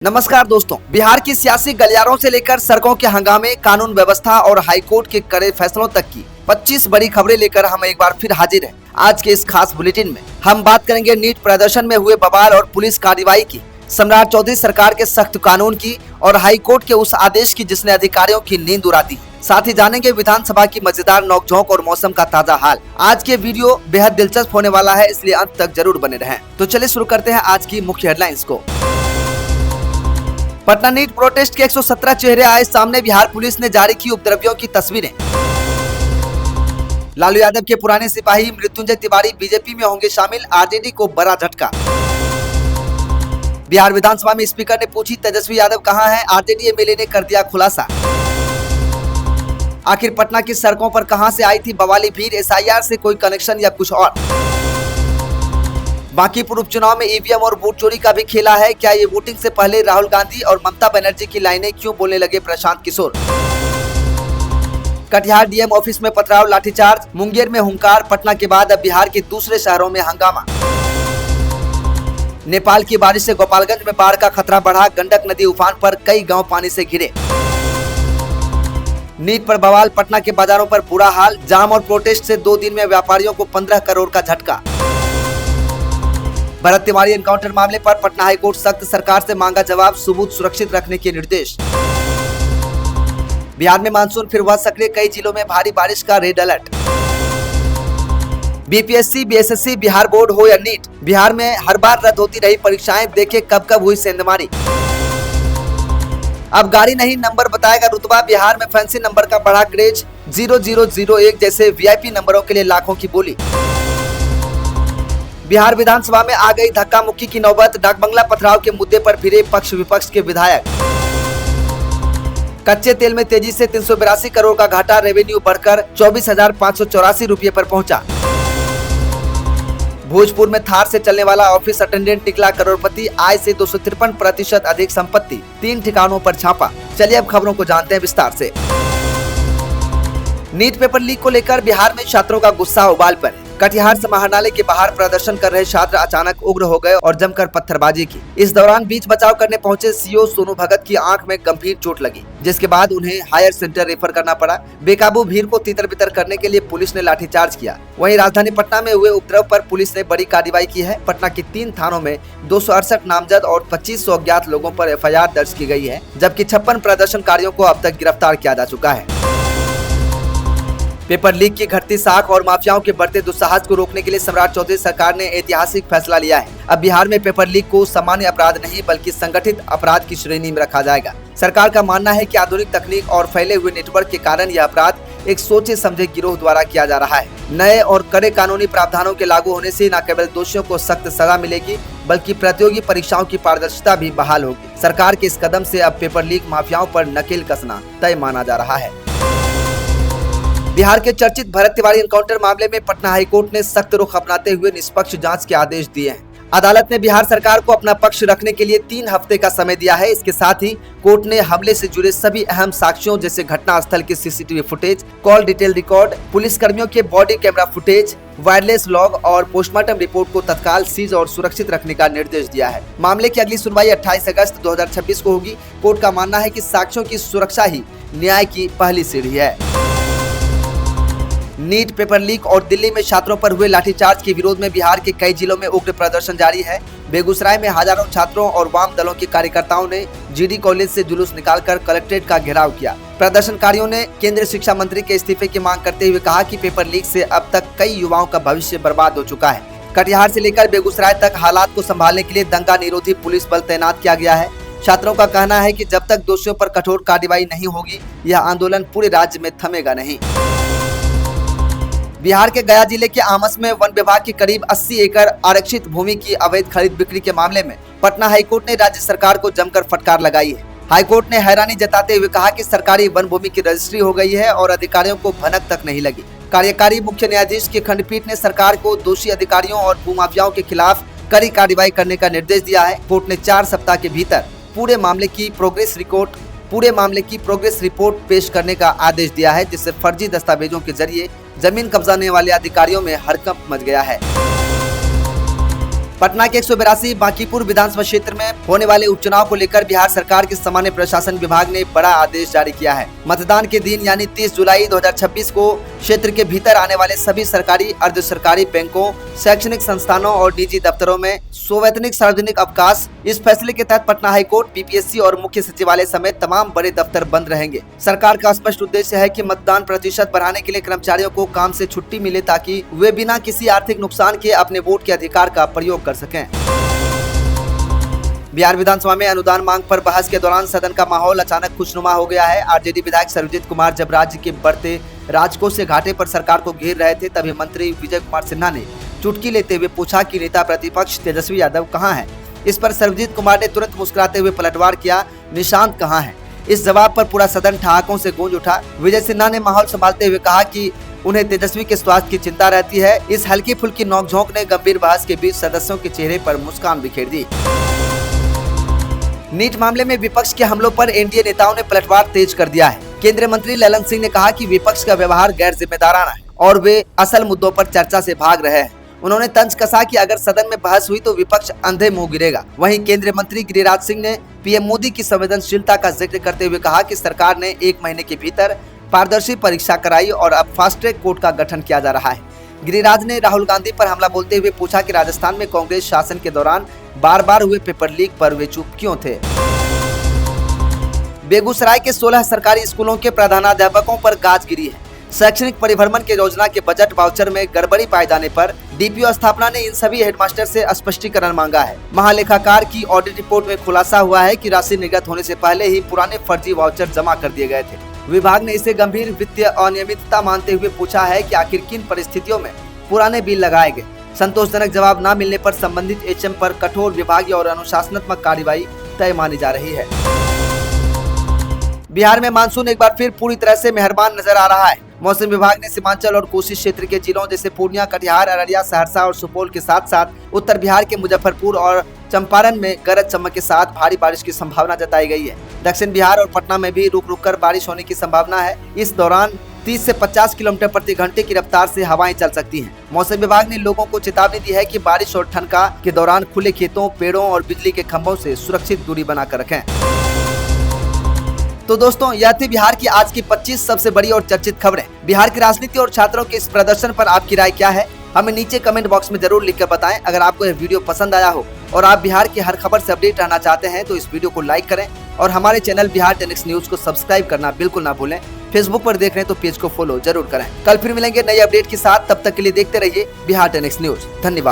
नमस्कार दोस्तों, बिहार की सियासी गलियारों से लेकर सड़कों के हंगामे, कानून व्यवस्था और हाईकोर्ट के कड़े फैसलों तक की 25 बड़ी खबरें लेकर हम एक बार फिर हाजिर हैं। आज के इस खास बुलेटिन में हम बात करेंगे नीट प्रदर्शन में हुए बवाल और पुलिस कार्रवाई की, सम्राट चौधरी सरकार के सख्त कानून की और हाईकोर्ट के उस आदेश की जिसने अधिकारियों की नींद उड़ा दी। साथ ही जानेंगे विधानसभा की मजेदार नोकझोंक और मौसम का ताजा हाल। आज के वीडियो बेहद दिलचस्प होने वाला है, इसलिए अंत तक जरूर बने रहें। तो चलिए शुरू करते हैं आज की मुख्य हेडलाइंस को। पटना नीट प्रोटेस्ट के 117 चेहरे आए सामने, बिहार पुलिस ने जारी की उपद्रवियों की तस्वीरें। लालू यादव के पुराने सिपाही मृत्युंजय तिवारी बीजेपी में होंगे शामिल, आरजेडी को बड़ा झटका। बिहार विधानसभा में स्पीकर ने पूछी तेजस्वी यादव कहां हैं, आरजेडी एमएलए ने कर दिया खुलासा। आखिर पटना की सड़कों पर कहां से आई थी बवाली भीड़, एसआईआर से कोई कनेक्शन या कुछ और। बांकीपुर उपचुनाव में ईवीएम और वोट चोरी का भी खेला है, क्या ये वोटिंग से पहले राहुल गांधी और ममता बनर्जी की लाइनें क्यों बोलने लगे प्रशांत किशोर। कटिहार डीएम ऑफिस में पथराव, लाठीचार्ज, मुंगेर में हुंकार, पटना के बाद अब बिहार के दूसरे शहरों में हंगामा। नेपाल की बारिश से गोपालगंज में बाढ़ का खतरा बढ़ा, गंडक नदी उफान पर, कई गांव पानी से घिरे। नीट पर बवाल, पटना के बाजारों पर बुरा हाल, जाम और प्रोटेस्ट से 2 दिन में व्यापारियों को 15 करोड़ का झटका। भरत तिवारी एनकाउंटर मामले पर पटना हाईकोर्ट सख्त, सरकार से मांगा जवाब, सबूत सुरक्षित रखने के निर्देश। बिहार में मानसून फिर हुआ सक्रिय, कई जिलों में भारी बारिश का red alert. BPSC, BSSC, Bihar board हो या नीट, बिहार में हर बार रद्द होती रही परीक्षाएं, देखे कब कब हुई सेंधमारी। अब गाड़ी नहीं नंबर बताएगा रुतबा, बिहार में फैंसी नंबर का बढ़ा क्रेज, 0001 जैसे वीआईपी नंबरों के लिए लाखों की बोली। बिहार विधानसभा में आ गई धक्का मुक्की की नौबत, डाकबंगला पथराव के मुद्दे पर भिड़े पक्ष विपक्ष के विधायक। कच्चे तेल में तेजी से 382 करोड़ का घाटा, रेवेन्यू बढ़कर 24,584 रुपये पर पहुंचा। भोजपुर में थार से चलने वाला ऑफिस अटेंडेंट निकला करोड़पति, आय से 253% अधिक संपत्ति, 3 ठिकानों पर छापा। चलिए अब खबरों को जानते हैं विस्तार से। नीट पेपर लीक को लेकर बिहार में छात्रों का गुस्सा उबाल पर। कटिहार समाहरणालय के बाहर प्रदर्शन कर रहे छात्र अचानक उग्र हो गए और जमकर पत्थरबाजी की। इस दौरान बीच बचाव करने पहुंचे सीओ सोनू भगत की आंख में गंभीर चोट लगी, जिसके बाद उन्हें हायर सेंटर रेफर करना पड़ा। बेकाबू भीड़ को तितर बितर करने के लिए पुलिस ने लाठीचार्ज किया। वहीं राजधानी पटना में हुए उपद्रव पर पुलिस ने बड़ी कार्रवाई की है। पटना की 3 थानों में 268 नामजद और 2500 अज्ञात लोगों पर एफआईआर दर्ज की गई है, जबकि 56 प्रदर्शनकारियों को अब तक गिरफ्तार किया जा चुका है। पेपर लीक की घटती साख और माफियाओं के बढ़ते दुस्साहस को रोकने के लिए सम्राट चौधरी सरकार ने ऐतिहासिक फैसला लिया है। अब बिहार में पेपर लीक को सामान्य अपराध नहीं बल्कि संगठित अपराध की श्रेणी में रखा जाएगा। सरकार का मानना है कि आधुनिक तकनीक और फैले हुए नेटवर्क के कारण यह अपराध एक सोचे समझे गिरोह द्वारा किया जा रहा है। नए और कड़े कानूनी प्रावधानों के लागू होने से न केवल दोषियों को सख्त सजा मिलेगी, बल्कि प्रतियोगी परीक्षाओं की पारदर्शिता भी बहाल होगी। सरकार के इस कदम से अब पेपर लीक माफियाओं पर नकेल कसना तय माना जा रहा है। बिहार के चर्चित भरत तिवारी एनकाउंटर मामले में पटना हाईकोर्ट ने सख्त रुख अपनाते हुए निष्पक्ष जांच के आदेश दिए हैं। अदालत ने बिहार सरकार को अपना पक्ष रखने के लिए 3 हफ्ते का समय दिया है। इसके साथ ही कोर्ट ने हमले से जुड़े सभी अहम साक्ष्यों जैसे घटना स्थल की CCTV footage, call detail record, police कर्मियों के body camera footage, wireless log और पोस्टमार्टम रिपोर्ट को तत्काल सीज और सुरक्षित रखने का निर्देश दिया है। मामले की अगली सुनवाई 28 अगस्त 2026 को होगी। कोर्ट का मानना है कि साक्ष्यों की सुरक्षा ही न्याय की पहली सीढ़ी है। नीट पेपर लीक और दिल्ली में छात्रों पर हुए लाठीचार्ज के विरोध में बिहार के कई जिलों में उग्र प्रदर्शन जारी है। बेगूसराय में हजारों छात्रों और वाम दलों के कार्यकर्ताओं ने जीडी कॉलेज से जुलूस निकालकर कलेक्ट्रेट का घेराव किया। प्रदर्शनकारियों ने केंद्रीय शिक्षा मंत्री के इस्तीफे की मांग करते हुए कहा कि पेपर लीक से अब तक कई युवाओं का भविष्य बर्बाद हो चुका है। कटिहार से लेकर बेगूसराय तक हालात को संभालने के लिए दंगा निरोधी पुलिस बल तैनात किया गया है। छात्रों का कहना है कि जब तक दोषियों पर कठोर कार्रवाई नहीं होगी, यह आंदोलन पूरे राज्य में थमेगा नहीं। बिहार के गया जिले के आमस में वन विभाग की करीब 80 एकड़ आरक्षित भूमि की अवैध खरीद बिक्री के मामले में पटना हाईकोर्ट ने राज्य सरकार को जमकर फटकार लगाई है। हाईकोर्ट ने हैरानी जताते हुए कहा कि सरकारी वन भूमि की रजिस्ट्री हो गई है और अधिकारियों को भनक तक नहीं लगी। कार्यकारी मुख्य न्यायाधीश की खंडपीठ ने सरकार को दोषी अधिकारियों और भूमाफियाओं के खिलाफ कड़ी कार्रवाई करने का निर्देश दिया है। कोर्ट ने 4 सप्ताह के भीतर पूरे मामले की प्रोग्रेस रिपोर्ट पेश करने का आदेश दिया है, जिससे फर्जी दस्तावेजों के जरिए जमीन कब्जाने वाले अधिकारियों में हड़कंप मच गया है। पटना के 182 बांकीपुर विधानसभा क्षेत्र में होने वाले उपचुनाव को लेकर बिहार सरकार के सामान्य प्रशासन विभाग ने बड़ा आदेश जारी किया है। मतदान के दिन यानी 30 जुलाई 2026 को क्षेत्र के भीतर आने वाले सभी सरकारी, अर्ध सरकारी बैंकों, शैक्षणिक संस्थानों और निजी दफ्तरों में सवैतनिक सार्वजनिक अवकाश। इस फैसले के तहत पटना हाईकोर्ट, बीपीएससी और मुख्य सचिवालय समेत तमाम बड़े दफ्तर बंद रहेंगे। सरकार का स्पष्ट उद्देश्य है कि मतदान प्रतिशत बढ़ाने के लिए कर्मचारियों को काम से छुट्टी मिले ताकि वे बिना किसी आर्थिक नुकसान के अपने वोट के अधिकार का प्रयोग कर सकें। बिहार विधानसभा में अनुदान मांग पर बहस के दौरान सदन का माहौल अचानक खुशनुमा हो गया है। आरजेडी विधायक सर्वजीत कुमार जब राज्य के बढ़ते राजकोष से घाटे पर सरकार को घेर रहे थे, तभी मंत्री विजय कुमार सिन्हा ने चुटकी लेते हुए पूछा कि नेता प्रतिपक्ष तेजस्वी यादव कहां है। इस पर सर्वजीत कुमार ने तुरंत मुस्कुराते हुए पलटवार किया, निशांत कहां है। इस जवाब पर पूरा सदन ठहाकों से गूंज उठा। विजय सिन्हा ने माहौल संभालते हुए कहा कि उन्हें तेजस्वी के स्वास्थ्य की चिंता रहती है। इस हल्की फुल्की नोकझोंक ने गंभीर बहस के बीच सदस्यों के चेहरे पर मुस्कान बिखेर दी। नीट मामले में विपक्ष के हमलों पर एनडीए नेताओं ने पलटवार तेज कर दिया है। केंद्रीय मंत्री ललन सिंह ने कहा कि विपक्ष का व्यवहार गैर जिम्मेदाराना है और वे असल मुद्दों पर चर्चा से भाग रहे हैं। उन्होंने तंज कसा कि अगर सदन में बहस हुई तो विपक्ष अंधे मुंह गिरेगा। वहीं केंद्रीय मंत्री गिरिराज सिंह ने पीएम मोदी की संवेदनशीलता का जिक्र करते हुए कहा कि सरकार ने 1 महीने के भीतर पारदर्शी परीक्षा कराई और अब फास्ट ट्रैक कोर्ट का गठन किया जा रहा है। गिरिराज ने राहुल गांधी पर हमला बोलते हुए पूछा कि राजस्थान में कांग्रेस शासन के दौरान बार बार हुए पेपर लीक पर वे चुप क्यों थे। बेगूसराय के 16 सरकारी स्कूलों के प्रधानाध्यापकों पर गाज गिरी है। शैक्षणिक परिभ्रमण के योजना के बजट वाउचर में गड़बड़ी पाए जाने पर डीपीओ स्थापना ने इन सभी हेडमास्टर से स्पष्टीकरण मांगा है। महालेखाकार की ऑडिट रिपोर्ट में खुलासा हुआ है कि राशि निर्गत होने से पहले ही पुराने फर्जी वाउचर जमा कर दिए गए थे। विभाग ने इसे गंभीर वित्तीय अनियमितता मानते हुए पूछा है कि आखिर किन परिस्थितियों में पुराने बिल लगाए गए। संतोषजनक जवाब न मिलने पर संबंधित एचएम पर कठोर विभागीय और अनुशासनात्मक कार्रवाई तय मानी जा रही है। बिहार में मानसून एक बार फिर पूरी तरह से मेहरबान नजर आ रहा है। मौसम विभाग ने सीमांचल और कोसी क्षेत्र के जिलों जैसे पूर्णिया, कटिहार, अररिया, सहरसा और सुपौल के साथ साथ उत्तर बिहार के मुजफ्फरपुर और चंपारण में गरज चमक के साथ भारी बारिश की संभावना जताई गई है। दक्षिण बिहार और पटना में भी रुक रुक कर बारिश होने की संभावना है। इस दौरान 30 से 50 किलोमीटर प्रति घंटे की रफ्तार से हवाएं चल सकती हैं। मौसम विभाग ने लोगों को चेतावनी दी है कि बारिश और ठनका के दौरान खुले खेतों, पेड़ों और बिजली के खंभों से सुरक्षित दूरी बनाकर रखें। तो दोस्तों, यह थी बिहार की आज की 25 सबसे बड़ी और चर्चित खबरें। बिहार की राजनीति और छात्रों के इस प्रदर्शन पर आपकी राय क्या है, हमें नीचे कमेंट बॉक्स में जरूर लिखकर बताएं। अगर आपको यह वीडियो पसंद आया हो और आप बिहार की हर खबर से अपडेट रहना चाहते हैं तो इस वीडियो को लाइक करें और हमारे चैनल बिहार 10x न्यूज को सब्सक्राइब करना बिल्कुल ना भूलें। फेसबुक पर देख रहे हैं तो पेज को फॉलो जरूर करें। कल फिर मिलेंगे नई अपडेट के साथ, तब तक के लिए देखते रहिए बिहार 10x न्यूज। धन्यवाद।